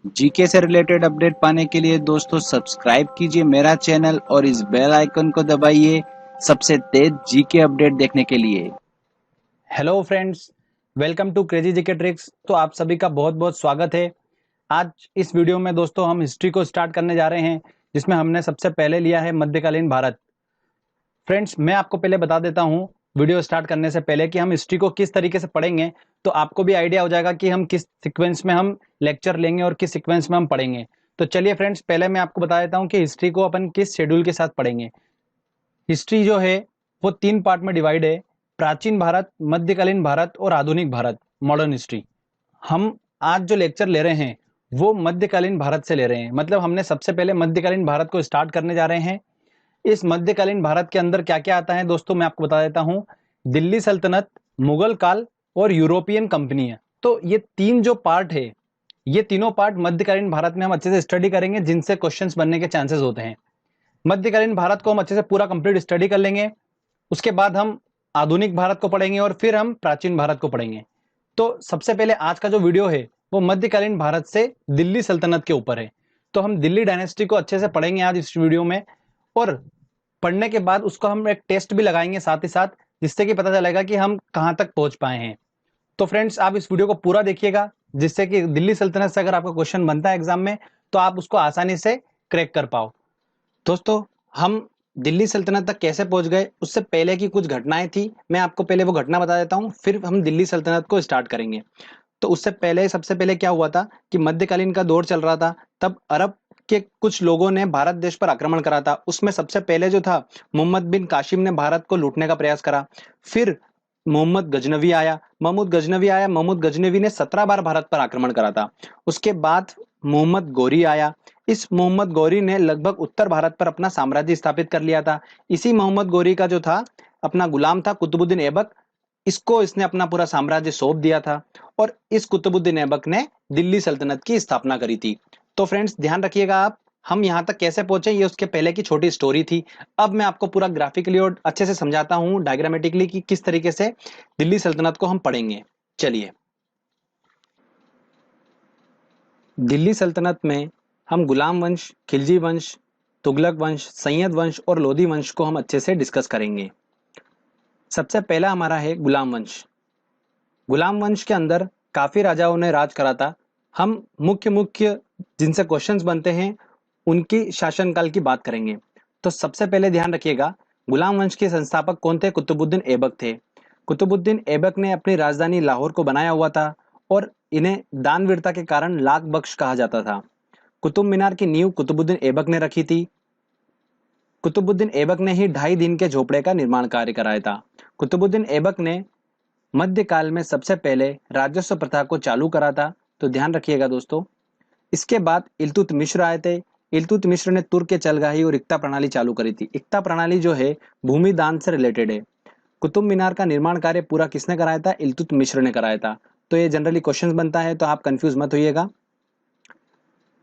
GK से related update पाने के लिए दोस्तों सब्सक्राइब कीजिए मेरा चैनल और इस बेल आइकन को दबाइए सबसे तेज जीके अपडेट देखने के लिए। Hello friends, welcome to crazy GK tricks. तो आप सभी का बहुत बहुत स्वागत है। आज इस वीडियो में दोस्तों हम हिस्ट्री को स्टार्ट करने जा रहे हैं, जिसमें हमने सबसे पहले लिया है मध्यकालीन भारत। फ्रेंड्स, मैं आपको पहले बता देता हूं वीडियो स्टार्ट करने से पहले कि हम हिस्ट्री को किस तरीके से पढ़ेंगे, तो आपको भी आइडिया हो जाएगा कि हम किस सीक्वेंस में हम लेक्चर लेंगे और किस सीक्वेंस में हम पढ़ेंगे। तो चलिए फ्रेंड्स, पहले मैं आपको बता देता हूँ कि हिस्ट्री को अपन किस शेड्यूल के साथ पढ़ेंगे। हिस्ट्री जो है वो 3 पार्ट में डिवाइड है: प्राचीन भारत, मध्यकालीन भारत और आधुनिक भारत, मॉडर्न हिस्ट्री। हम आज जो लेक्चर ले रहे हैं वो मध्यकालीन भारत से ले रहे हैं, मतलब हमने सबसे पहले मध्यकालीन भारत को स्टार्ट करने जा रहे हैं। इस मध्यकालीन भारत के अंदर क्या क्या आता है दोस्तों, मैं आपको बता देता हूं। दिल्ली सल्तनत, मुगल काल और यूरोपियन कंपनियां। तो ये 3 जो पार्ट है, ये तीनों पार्ट मध्यकालीन भारत में हम अच्छे से स्टडी करेंगे, जिनसे क्वेश्चंस बनने के चांसेस होते हैं। मध्यकालीन भारत को हम अच्छे से पूरा कंप्लीट स्टडी कर लेंगे, उसके बाद हम आधुनिक भारत को पढ़ेंगे और फिर हम प्राचीन भारत को पढ़ेंगे। तो सबसे पहले आज का जो वीडियो है वो मध्यकालीन भारत से दिल्ली सल्तनत के ऊपर है। तो हम दिल्ली डायनेस्टी को अच्छे से पढ़ेंगे आज इस वीडियो में, और पढ़ने के बाद उसको हम एक टेस्ट भी लगाएंगे साथ ही साथ, जिससे कि पता चलेगा कि हम कहां तक पहुंच पाए हैं। तो फ्रेंड्स, आप इस वीडियो को पूरा देखिएगा, जिससे कि दिल्ली सल्तनत से अगर आपका क्वेश्चन बनता है एग्जाम में तो आप उसको आसानी से क्रैक कर पाओ। दोस्तों, हम दिल्ली सल्तनत तक कैसे पहुंच गए, उससे पहले की कुछ घटनाएं थी, मैं आपको पहले वो घटना बता देता हूं, फिर हम दिल्ली सल्तनत को स्टार्ट करेंगे। तो उससे पहले सबसे पहले क्या हुआ था कि मध्यकालीन का दौर चल रहा था, तब अरब के कुछ लोगों ने भारत देश पर आक्रमण करा था। उसमें सबसे पहले जो था, मोहम्मद बिन कासिम ने भारत को लूटने का प्रयास करा। फिर मोहम्मद गजनवी ने 17 बार भारत पर आक्रमण करा था। उसके बाद मोहम्मद गौरी आया। इस मोहम्मद गौरी ने लगभग उत्तर भारत पर अपना साम्राज्य स्थापित कर लिया था। इसी मोहम्मद गौरी का जो था अपना गुलाम था कुतुबुद्दीन ऐबक, इसको इसने अपना पूरा साम्राज्य सौंप दिया था, और इस कुतुबुद्दीन ऐबक ने दिल्ली सल्तनत की स्थापना करी थी। तो फ्रेंड्स, ध्यान रखिएगा आप, हम यहाँ तक कैसे पहुंचे ये उसके पहले की छोटी स्टोरी थी। अब मैं आपको पूरा ग्राफिकली और अच्छे से समझाता हूँ डायग्रामेटिकली कि किस तरीके से दिल्ली सल्तनत को हम पढ़ेंगे। चलिए, दिल्ली सल्तनत में हम गुलाम वंश, खिलजी वंश, तुगलक वंश, सैयद वंश और लोधी वंश को हम अच्छे से डिस्कस करेंगे। सबसे पहला हमारा है गुलाम वंश। गुलाम वंश के अंदर काफी राजाओं ने राज करा था। हम मुख्य मुख्य जिनसे क्वेश्चंस बनते हैं उनकी शासनकाल की बात करेंगे। तो सबसे पहले ध्यान रखिएगा, गुलाम वंश के संस्थापक कौन थे? कुतुबुद्दीन ऐबक थे। कुतुबुद्दीन ऐबक ने अपनी राजधानी लाहौर को बनाया हुआ था, और इन्हें दानवीरता के कारण लाख बख्श कहा जाता था। कुतुब मीनार की नींव कुतुबुद्दीन ऐबक ने रखी थी। कुतुबुद्दीन ऐबक ने ही 2.5 दिन के झोपड़े का निर्माण कार्य कराया था। कुतुबुद्दीन ऐबक ने मध्यकाल में सबसे पहले राजस्व प्रथा को चालू करा था। तो ध्यान रखिएगा दोस्तों। इसके बाद इल्तुतमिश आए थे। इल्तुतमिश ने तुर्क के चलगाही और इक्ता प्रणाली चालू करी थी। इक्ता प्रणाली जो है भूमि दान से रिलेटेड है। कुतुब मीनार का निर्माण कार्य पूरा किसने कराया था? इल्तुतमिश ने कराया था। तो ये जनरली क्वेश्चन बनता है, तो आप कंफ्यूज मत होइएगा।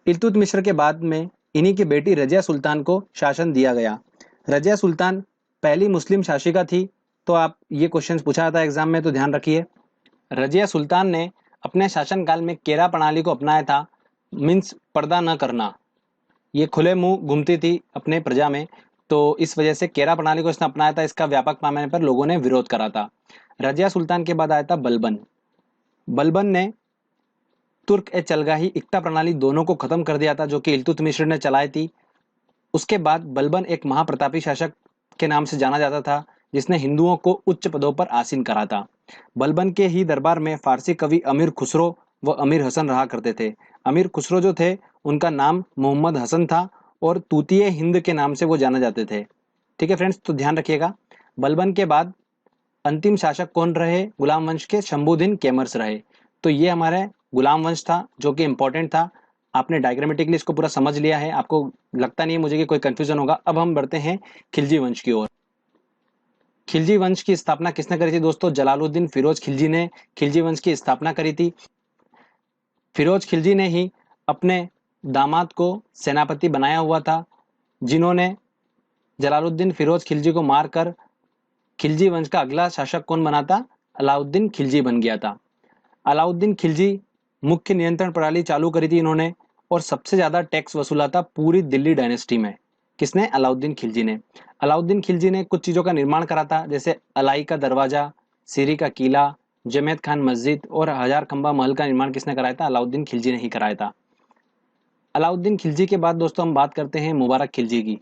इल्तुतमिश के बाद में इन्हीं की बेटी रजिया सुल्तान को शासन दिया गया। रजिया सुल्तान पहली मुस्लिम शासिका थी। तो आप ये क्वेश्चन पूछा था एग्जाम में, तो ध्यान रखिए। रजिया सुल्तान ने अपने शासनकाल में केरा प्रणाली को अपनाया था, मीन्स पर्दा न करना। ये खुले मुंह घूमती थी अपने प्रजा में, तो इस वजह से केरा प्रणाली को इसने अपनाया था। इसका व्यापक पैमाने पर लोगों ने विरोध करा था। रजिया सुल्तान के बाद आया था बलबन। बलबन ने तुर्क ए चलगाही इक्ता प्रणाली दोनों को खत्म कर दिया था, जो कि इल्तुतमिश ने चलाई थी। उसके बाद बलबन एक महाप्रतापी शासक के नाम से जाना जाता था, जिसने हिंदुओं को उच्च पदों पर आसीन करा था। बलबन के ही दरबार में फारसी कवि अमीर खुसरो व अमीर हसन रहा करते थे। अमीर खुसरो जो थे, उनका नाम मोहम्मद हसन था, और तूतिए हिंद के नाम से वो जाने जाते थे। ठीक है फ्रेंड्स, तो ध्यान रखिएगा। बलबन के बाद अंतिम शासक कौन रहे गुलाम वंश के? शंभुद्दीन कैमर्स रहे। तो ये हमारे गुलाम वंश था, जो कि इंपॉर्टेंट था। आपने डायग्रामेटिकली इसको पूरा समझ लिया है, आपको लगता नहीं है मुझे कि कोई कंफ्यूजन होगा। अब हम बढ़ते हैं खिलजी वंश की ओर। खिलजी वंश की स्थापना किसने करी थी दोस्तों? जलालुद्दीन फिरोज खिलजी ने खिलजी वंश की स्थापना करी थी। फिरोज खिलजी ने ही अपने दामाद को सेनापति बनाया हुआ था, जिन्होंने जलालुद्दीन फिरोज खिलजी को मारकर खिलजी वंश का अगला शासक कौन बना था? अलाउद्दीन खिलजी बन गया था। अलाउद्दीन खिलजी मुख्य नियंत्रण प्रणाली चालू करी थी इन्होंने, और सबसे ज्यादा टैक्स वसूला था पूरी दिल्ली डायनेस्टी में। किसने? अलाउद्दीन खिलजी ने। अलाउद्दीन खिलजी ने कुछ चीजों का निर्माण करा था, जैसे अलाई का दरवाजा, सीरी का किला, जमेद खान मस्जिद और हजार खंबा महल का निर्माण किसने कराया था? अलाउद्दीन खिलजी ने ही कराया था। अलाउद्दीन खिलजी के बाद दोस्तों हम बात करते हैं मुबारक खिलजी की।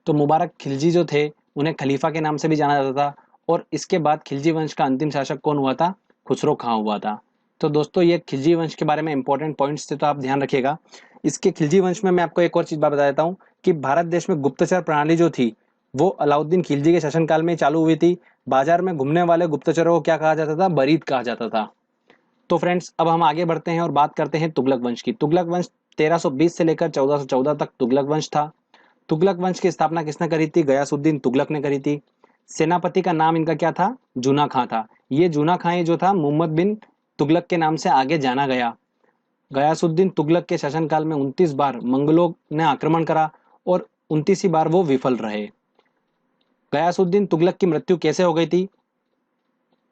तो मुबारक खिलजी जो थे उन्हें खलीफा के नाम से भी जाना जाता था, और इसके बाद खिलजी वंश का अंतिम शासक कौन हुआ था? खुसरो खां हुआ था। तो दोस्तों ये खिलजी वंश के बारे में इंपॉर्टेंट पॉइंट्स थे, तो आप ध्यान रखिएगा। इसके खिलजी वंश में मैं आपको एक और चीज बता देता हूँ कि भारत देश में गुप्तचर प्रणाली जो थी वो अलाउद्दीन खिलजी के शासनकाल में चालू हुई थी। बाजार में घूमने वाले गुप्तचरों को क्या कहा जाता था? बरीद कहा जाता था। तो फ्रेंड्स अब हम आगे बढ़ते हैं और बात करते हैं तुगलक वंश की। तुगलक वंश 1320 से लेकर 1414 तक तुगलक वंश था। तुगलक वंश की स्थापना किसने करी थी? गयासुद्दीन तुगलक ने करी थी। सेनापति का नाम इनका क्या था? जूना खां था। ये जूना खां ही जो था मोहम्मद बिन तुगलक के नाम से आगे जाना गया। गयासुद्दीन तुगलक के शासनकाल में 29 बार मंगलों ने आक्रमण करा और 29ही बार वो विफल रहे। गयासुद्दीन तुगलक की मृत्यु कैसे हो गई थी?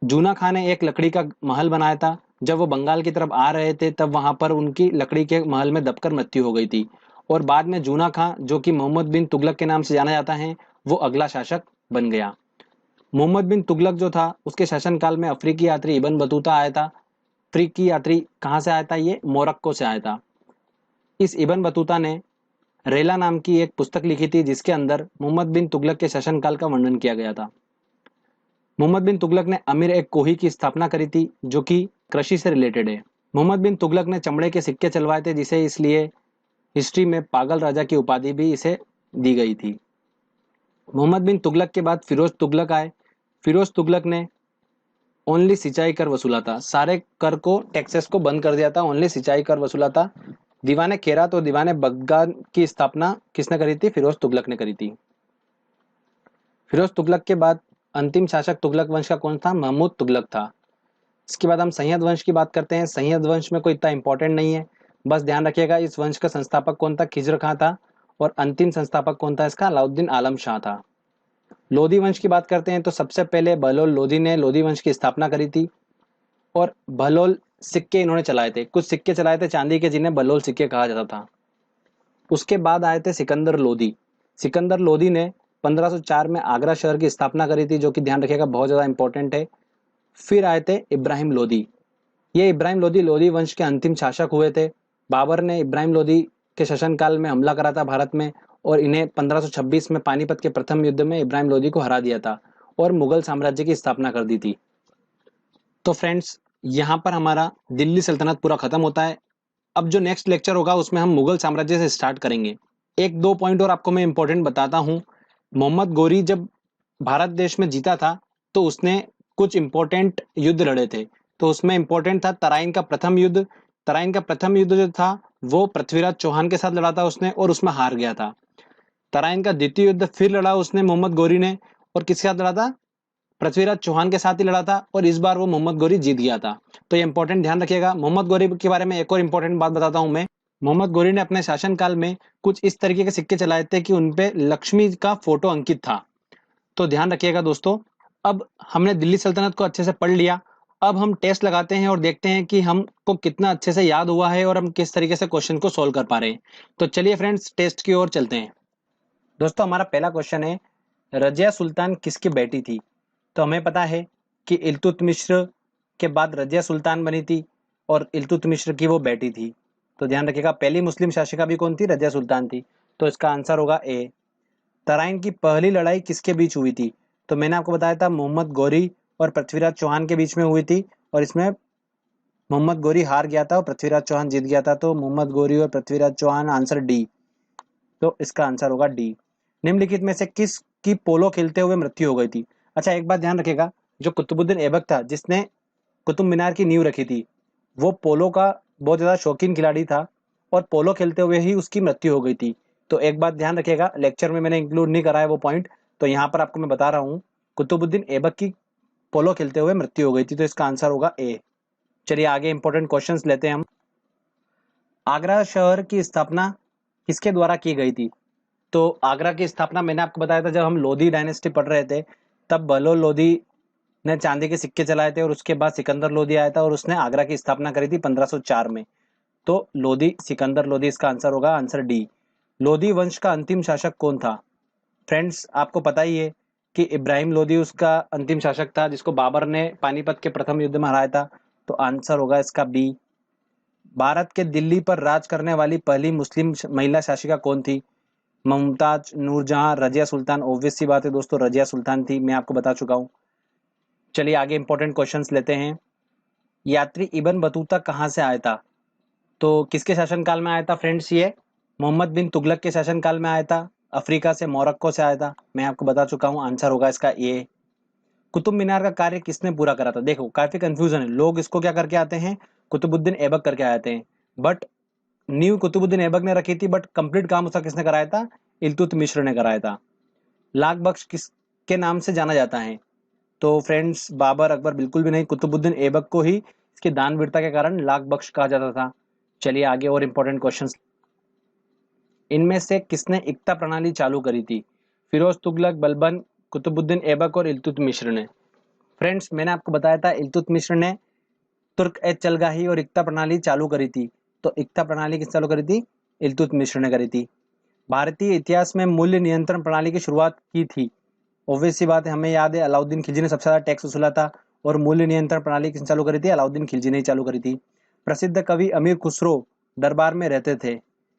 जूना खां ने एक लकड़ी का महल बनाया था। जब वो बंगाल की तरफ आ रहे थे तब वहां पर उनकी लकड़ी के महल में दबकर मृत्यु हो गई थी, और बाद में जूना खां जो कि मोहम्मद बिन तुगलक के नाम से जाना जाता है वो अगला शासक बन गया। मोहम्मद बिन तुगलक जो था उसके शासनकाल में अफ्रीकी यात्री इब्न बतूता आया था। अफ्रीकी यात्री कहाँ से आया था? ये मोरक्को से आया था। इस इब्न बतूता ने रेला नाम की एक पुस्तक लिखी थी जिसके अंदर मोहम्मद बिन तुगलक के शासनकाल का वर्णन किया गया था। मोहम्मद बिन तुगलक ने अमीर एक कोही की स्थापना करी थी जो कि कृषि से रिलेटेड है। मोहम्मद बिन तुगलक ने चमड़े के सिक्के चलवाए थे, जिसे इसलिए हिस्ट्री में पागल राजा की उपाधि भी इसे दी गई थी। मोहम्मद बिन तुगलक के बाद फिरोज तुगलक आए। फिरोज तुगलक ने ओनली सिंचाई कर वसूला था। सारे कर को, टैक्सेस को बंद कर दिया था, ओनली सिंचाई कर वसूला था। दीवाने खेरात और दीवाने बगदाद की स्थापना किसने करी थी? फिरोज तुगलक ने करी थी। फिरोज तुगलक के बाद अंतिम शासक तुगलक वंश का कौन था? महमूद तुगलक था। इसके बाद हम सैयद वंश की बात करते हैं। सैयद वंश में कोई इतना इंपॉर्टेंट नहीं है, बस ध्यान रखिएगा इस वंश का संस्थापक कौन था? खिज्र खां था। और अंतिम संस्थापक कौन था इसका? अलाउद्दीन आलम शाह था। लोधी वंश की बात करते हैं तो सबसे पहले बहलोल लोधी ने लोधी वंश की स्थापना करी थी, और बहलोल सिक्के इन्होंने चलाए थे। कुछ सिक्के चलाए थे चांदी के जिन्हें बहलोल सिक्के कहा जाता था। उसके बाद आए थे सिकंदर लोधी। सिकंदर लोधी ने 1504 में आगरा शहर की स्थापना करी थी, जो कि ध्यान रखिएगा बहुत ज्यादा इंपॉर्टेंट है। फिर आए थे इब्राहिम लोधी। ये इब्राहिम लोधी लोधी वंश के अंतिम शासक हुए थे। बाबर ने इब्राहिम लोधी के शासनकाल में हमला करा था भारत में, और इन्हें 1526 में पानीपत के प्रथम युद्ध में इब्राहिम लोधी को हरा दिया था और मुगल साम्राज्य की स्थापना कर दी थी। तो फ्रेंड्स यहाँ पर हमारा दिल्ली सल्तनत पूरा खत्म होता है। अब जो नेक्स्ट लेक्चर होगा उसमें हम मुगल साम्राज्य से स्टार्ट करेंगे। एक दो पॉइंट और आपको मैं इंपॉर्टेंट बताता हूँ। मोहम्मद गोरी जब भारत देश में जीता था तो उसने कुछ इंपॉर्टेंट युद्ध लड़े थे। तो उसमें इंपॉर्टेंट था तराइन का प्रथम युद्ध। तराइन का प्रथम युद्ध जो था वो पृथ्वीराज चौहान के साथ लड़ा था उसने, और उसमें हार गया था। तराइन का द्वितीय युद्ध फिर लड़ा उसने मोहम्मद गोरी ने, और किसके साथ लड़ा था? पृथ्वीराज चौहान के साथ ही लड़ा था, और इस बार वो मोहम्मद गोरी जीत गया था। तो ये इंपॉर्टेंट ध्यान रखिएगा। मोहम्मद गोरी के बारे में एक और इंपॉर्टेंट बात बताता हूं मैं। मोहम्मद गोरी ने अपने शासनकाल में कुछ इस तरीके के सिक्के चलाए थे कि उनपे लक्ष्मी का फोटो अंकित था। तो ध्यान रखिएगा दोस्तों। अब हमने दिल्ली सल्तनत को अच्छे से पढ़ लिया। अब हम टेस्ट लगाते हैं और देखते हैं कि हमको कितना अच्छे से याद हुआ है और हम किस तरीके से क्वेश्चन को सोल्व कर पा रहे हैं। तो चलिए फ्रेंड्स टेस्ट की ओर चलते हैं। दोस्तों हमारा पहला क्वेश्चन है, रजिया सुल्तान किसकी बेटी थी? तो हमें पता है कि इल्तुतमिश के बाद रजिया सुल्तान बनी थी, और इल्तुतमिश की वो बेटी थी। तो ध्यान रखिएगा पहली मुस्लिम शासिका भी कौन थी? रजिया सुल्तान थी। तो इसका आंसर होगा ए। तराइन की पहली लड़ाई किसके बीच हुई थी? तो मैंने आपको बताया था मोहम्मद गौरी और पृथ्वीराज चौहान के बीच में हुई थी, और इसमें मोहम्मद गौरी हार गया था और पृथ्वीराज चौहान जीत गया था। तो मोहम्मद गौरी और पृथ्वीराज चौहान, आंसर डी। तो इसका आंसर होगा डी। निम्नलिखित में से किस की पोलो खेलते हुए मृत्यु हो गई थी? अच्छा एक बात ध्यान रखिएगा, जो कुतुबुद्दीन ऐबक था जिसने कुतुब मीनार की नींव रखी थी, वो पोलो का बहुत ज्यादा शौकीन खिलाड़ी था, और पोलो खेलते हुए ही उसकी मृत्यु हो गई थी। तो एक बात ध्यान रखिएगा, लेक्चर में मैंने इंक्लूड नहीं करा है वो पॉइंट, तो यहाँ पर आपको मैं बता रहा हूँ कुतुबुद्दीन ऐबक की पोलो खेलते हुए मृत्यु हो गई थी। तो इसका आंसर होगा ए। चलिए आगे इंपॉर्टेंट क्वेश्चंस लेते हैं हम। आगरा शहर की स्थापना किसके द्वारा की गई थी? तो आगरा की स्थापना मैंने आपको बताया था जब हम लोधी डायनेस्टी पढ़ रहे थे, तब बहलोल लोधी ने चांदी के सिक्के चलाए थे, और उसके बाद सिकंदर लोधी आया था और उसने आगरा की स्थापना करी थी 1504 में। तो लोधी, सिकंदर लोधी इसका आंसर होगा, आंसर डी। लोधी वंश का अंतिम शासक कौन था? फ्रेंड्स, आपको पता ही है कि इब्राहिम लोधी उसका अंतिम शासक था, जिसको बाबर ने पानीपत के प्रथम युद्ध में हराया था। तो आंसर होगा इसका बी। भारत के दिल्ली पर राज करने वाली पहली मुस्लिम महिला शासिका कौन थी? मुमताज, नूरजहां, रजिया सुल्तान। ऑब्वियस सी बात है दोस्तों, रजिया सुल्तान थी, मैं आपको बता चुका हूं। चलिए आगे इंपॉर्टेंट क्वेश्चंस लेते हैं। यात्री इब्न बतूता कहां से आया था? तो किसके शासनकाल में आया था फ्रेंड्स? ये मोहम्मद बिन तुगलक के शासनकाल में आया था। अफ्रीका से, मोरक्को से आया था, मैं आपको बता चुका हूं। आंसर होगा इसका ए। कुतुब मीनार का कार्य किसने पूरा करा था? देखो काफी कंफ्यूजन है, लोग इसको क्या करके आते हैं, कुतुबुद्दीन ऐबक करके आते हैं, बट नींव कुतुबुद्दीन ऐबक ने रखी थी, बट कंप्लीट काम उसका किसने कराया था? इल्तुतमिश ने कराया था। लाख बख्श किसके नाम से जाना जाता है? तो फ्रेंड्स, बाबर, अकबर बिल्कुल भी नहीं, कुतुबुद्दीन ऐबक को ही इसकी दानवीरता के कारण लाख बख्श कहा जाता था। चलिए आगे और इंपॉर्टेंट क्वेश्चंस। इनमें से किसने इक्ता प्रणाली चालू करी थी? फिरोज तुगलक, बलबन, कुतुबुद्दीन ऐबक और इल्तुतमिश ने। फ्रेंड्स, मैंने आपको बताया था इल्तुतमिश ने तुर्क ए चलगाही और इक्ता प्रणाली चालू करी थी। तो इक्ता प्रणाली किस चालू करी थी? इल्तुतमिश ने करी थी। भारतीय इतिहास में मूल्य नियंत्रण प्रणाली की शुरुआत की थी। ऑब्वियस सी बात है, हमें याद है अलाउद्दीन खिलजी ने सबसे ज्यादा टैक्स वसूला था, और मूल्य नियंत्रण प्रणाली किसने चालू करी थी? अलाउद्दीन खिलजी ने ही चालू करी थी। प्रसिद्ध कवि अमीर खुसरो दरबार में रहते थे।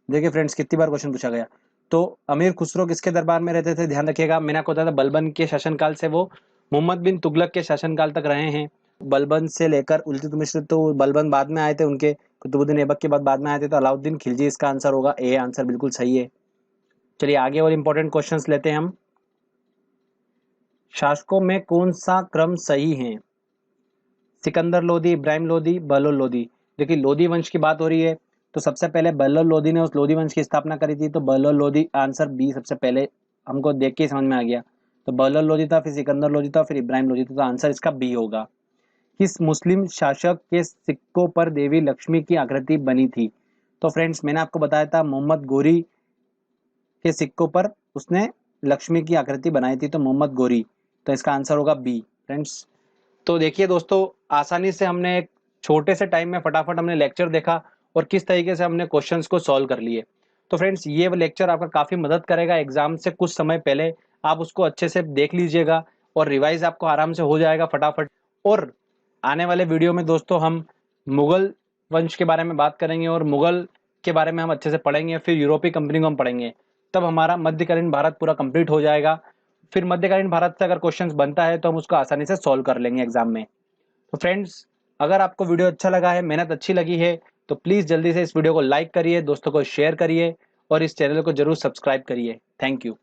देखिए फ्रेंड्स, कितनी बार क्वेश्चन पूछा गया। तो अमीर खुसरो किसके दरबार में रहते थे? ध्यान रखिएगा, मैंने आपको बताया था बलबन के शासनकाल से वो मोहम्मद बिन तुगलक के शासनकाल तक रहे हैं। बलबन से लेकर इल्तुतमिश, तो बलबन बाद में आए थे उनके, कुतुबुद्दीन ऐबक के बाद में आए थे, तो अलाउद्दीन खिलजी इसका आंसर होगा ए। आंसर बिल्कुल सही है। चलिए आगे और इंपॉर्टेंट क्वेश्चंस लेते हैं हम। शासकों में कौन सा क्रम सही है? सिकंदर लोधी, इब्राहिम लोधी, बहलोल लोधी। देखिए लोधी वंश की बात हो रही है, तो सबसे पहले बहलोल लोधी ने उस लोधी वंश की स्थापना करी थी। तो बहलोल लोधी, आंसर बी सबसे पहले हमको देख के समझ में आ गया। तो बहलोल लोधी था, फिर सिकंदर लोधी था, फिर इब्राहिम लोधी था, तो आंसर इसका बी होगा। किस मुस्लिम शासक के सिक्कों पर देवी लक्ष्मी की आकृति बनी थी? तो फ्रेंड्स, मैंने आपको बताया था मोहम्मद गोरी के सिक्कों पर उसने लक्ष्मी की आकृति बनाई थी, तो मोहम्मद गोरी। तो इसका आंसर होगा बी फ्रेंड्स। तो देखिए दोस्तों, आसानी से हमने एक छोटे से टाइम में फटाफट हमने लेक्चर देखा और किस तरीके से हमने क्वेश्चंस को सॉल्व कर लिए। तो फ्रेंड्स, ये लेक्चर आपका काफी मदद करेगा एग्जाम से कुछ समय पहले। आप उसको अच्छे से देख लीजिएगा और रिवाइज आपको आराम से हो जाएगा फटाफट। और आने वाले वीडियो में दोस्तों हम मुगल वंश के बारे में बात करेंगे और मुगल के बारे में हम अच्छे से पढ़ेंगे, फिर यूरोपीय कंपनी को हम पढ़ेंगे। तब हमारा मध्यकालीन भारत पूरा कंप्लीट हो जाएगा। फिर मध्यकालीन भारत से अगर क्वेश्चंस बनता है तो हम उसको आसानी से सॉल्व कर लेंगे एग्जाम में। तो फ्रेंड्स, अगर आपको वीडियो अच्छा लगा है, मेहनत अच्छी लगी है, तो प्लीज जल्दी से इस वीडियो को लाइक करिए, दोस्तों को शेयर करिए और इस चैनल को जरूर सब्सक्राइब करिए। Thank you.